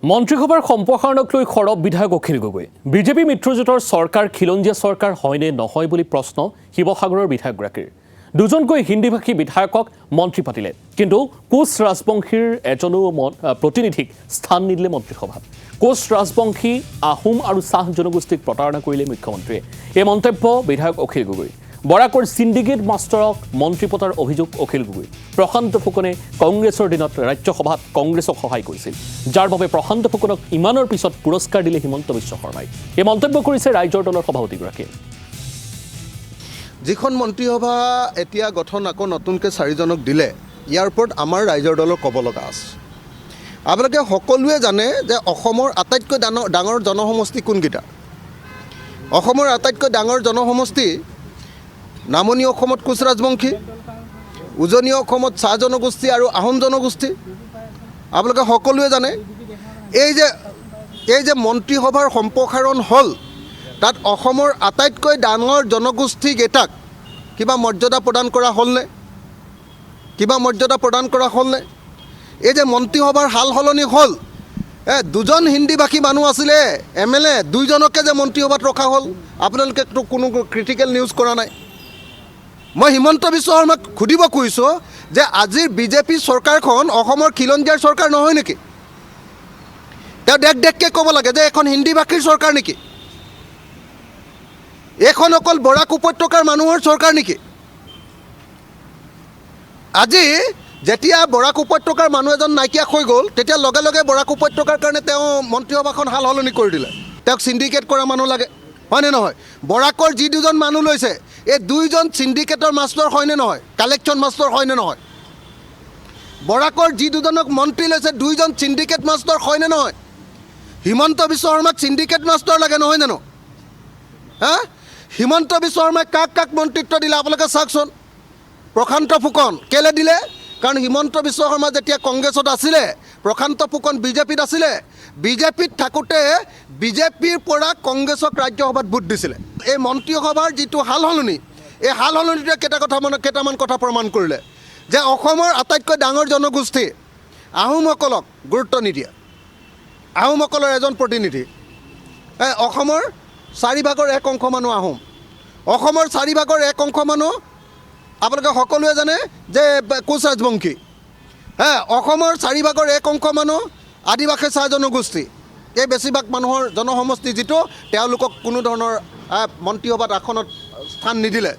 মন্ত্ৰীসভাৰ সম্প্ৰসাৰণক লৈ সৰব বিধায়ক অখিল গগৈ বিজেপি মিত্ৰজোঁটৰ চৰকাৰ খিলঞ্জীয়া চৰকাৰ হয়নে নহয় বুলি প্ৰশ্ন শিৱসাগৰৰ বিধায়কগৰাকীৰ দুজনকৈ হিন্দীভাষী বিধায়কক মন্ত্ৰী পাতিলে কিন্তু কোচ ৰাজবংশীৰ এজনো প্ৰতিনিধিক স্থান নিদিলে মন্ত্ৰীসভাত কোচ ৰাজবংশী আহোম আৰু চাহ জনগোষ্ঠীক প্ৰতাৰণা কৰিলে মুখ্যমন্ত্ৰীয়ে এই মন্তব্য বিধায়ক অখিল গগৈ বৰাকৰ সিন্ডিকেট মাষ্টৰক মন্ত্ৰী পতাৰ অভিযোগ অখিল গগৈ প্ৰশান্ত ফুকনে কংগ্ৰেছৰ দিনত ৰাজ্যসভাত কংগ্ৰেছক সহায় কৰিছিল যাৰ বাবে প্ৰশান্ত ফুকনক ইমানৰ পিছত পুৰস্কাৰ দিলে হিমন্ত বিশ্ব শৰ্মাই এই মন্তব্য কৰিছে ৰাইজৰ দলৰ সভাপতিগৰাকীয়ে যিখন মন্ত্ৰীসভা এতিয়া গঠন আকৌ নতুনকৈ 4জনক দিলে ইয়াৰ ওপৰত আমাৰ ৰাইজৰ দলৰ ক'ব লগা আছে আপোনালোকে সকলোৱে জানে যে অসমৰ আটাইতকৈ ডাঙৰ জনসমষ্টি কোনকেইটা অসমৰ আটাইতকৈ ডাঙৰ জনসমষ্টি নামনি অসমত কোচ ৰাজবংশী উজনি অসমত চাহ জনগোষ্ঠী আৰু আহোম জনগোষ্ঠী আপোনালোকে সকলোৱে জানে এই যে মন্ত্ৰীসভাৰ সম্প্ৰসাৰণ হ'ল তাত অসমৰ আটাইতকৈ ডাঙৰ জনগোষ্ঠীকেইটাক কিবা মৰ্যাদা প্ৰদান কৰা হ'লনে এই যে মন্ত্ৰীসভাৰ হাল সলনি হ'ল দুজন হিন্দীভাষী মানুহ আছিলে MLA দুইজনকে যে মন্ত্ৰীসভাত ৰখা হ'ল আপোনালোকে কোনো ক্ৰিটিকেল নিউজ কৰা নাই মই হিমন্ত বিশ্ব শৰ্মাক সুধিব খুজিছোঁ যে আজিৰ বিজেপি চৰকাৰখন অসমৰ খিলঞ্জীয়াৰ চৰকাৰ নহয় নেকি তেওঁ দেশকৈ ক'ব লাগে যে এখন হিন্দীভাষীৰ চৰকাৰ নেকি এখন অকল বৰাক উপত্যকাৰ মানুহৰ চৰকাৰ নেকি আজি যেতিয়া বৰাক উপত্যকাৰ মানুহ এজন নাইকিয়া হৈ গ'ল তেতিয়া লগে লগে বৰাক উপত্যকাৰ কাৰণে তেওঁ মন্ত্ৰীসভাখন হাল সলনি কৰি দিলে তেওঁক চিণ্ডিকেট কৰা মানুহ লাগে হয়নে নহয় বৰাকৰ যি দুজন মানুহ লৈছে এই দুইজন চিণ্ডিকেটৰ মাষ্টৰ হয়নে নহয় কালেকশ্যন মাষ্টৰ হয়নে নহয় বৰাকৰ যি দুজনক মন্ত্ৰী লৈছে দুইজন চিণ্ডিকেট মাষ্টৰ হয়নে নহয় হিমন্ত বিশ্ব শৰ্মাক চিণ্ডিকেট মাষ্টৰ লাগে নহয় জানো হিমন্ত বিশ্ব শৰ্মাই কাক মন্ত্ৰিত্ব দিলে আপোনালোকে চাওকচোন প্ৰশান্ত ফুকন কেলৈ দিলে কাৰণ হিমন্ত বিশ্ব শৰ্মা যেতিয়া কংগ্ৰেছত আছিলে প্ৰশান্ত ফুকন বিজেপিত আছিলে বিজেপিত থাকোঁতে বিজেপিৰ পৰা কংগ্ৰেছক ৰাজ্যসভাত ভোট দিছিলে এই মন্ত্ৰীসভাৰ যিটো হাল সলনি এই হাল সলনিটোৱে কেইটামান কথা প্ৰমাণ কৰিলে যে অসমৰ আটাইতকৈ ডাঙৰ জনগোষ্ঠী আহোমসকলক গুৰুত্ব নিদিয়ে আহোমসকলৰ এজন প্ৰতিনিধি অসমৰ 4ভাগৰ 1 অংশ মানুহ আহোম অসমৰ 4ভাগৰ 1 অংশ মানুহ আপোনালোকে সকলোৱে জানে যে কোচ ৰাজবংশী অসমৰ 4ভাগৰ 1 অংশ মানুহ আদিবাসী চাহ জনগোষ্ঠী এই বেছিভাগ মানুহৰ জনসমষ্টি যিটো তেওঁলোকক কোনো ধৰণৰ মন্ত্ৰীসভাত আসনত স্থান নিদিলে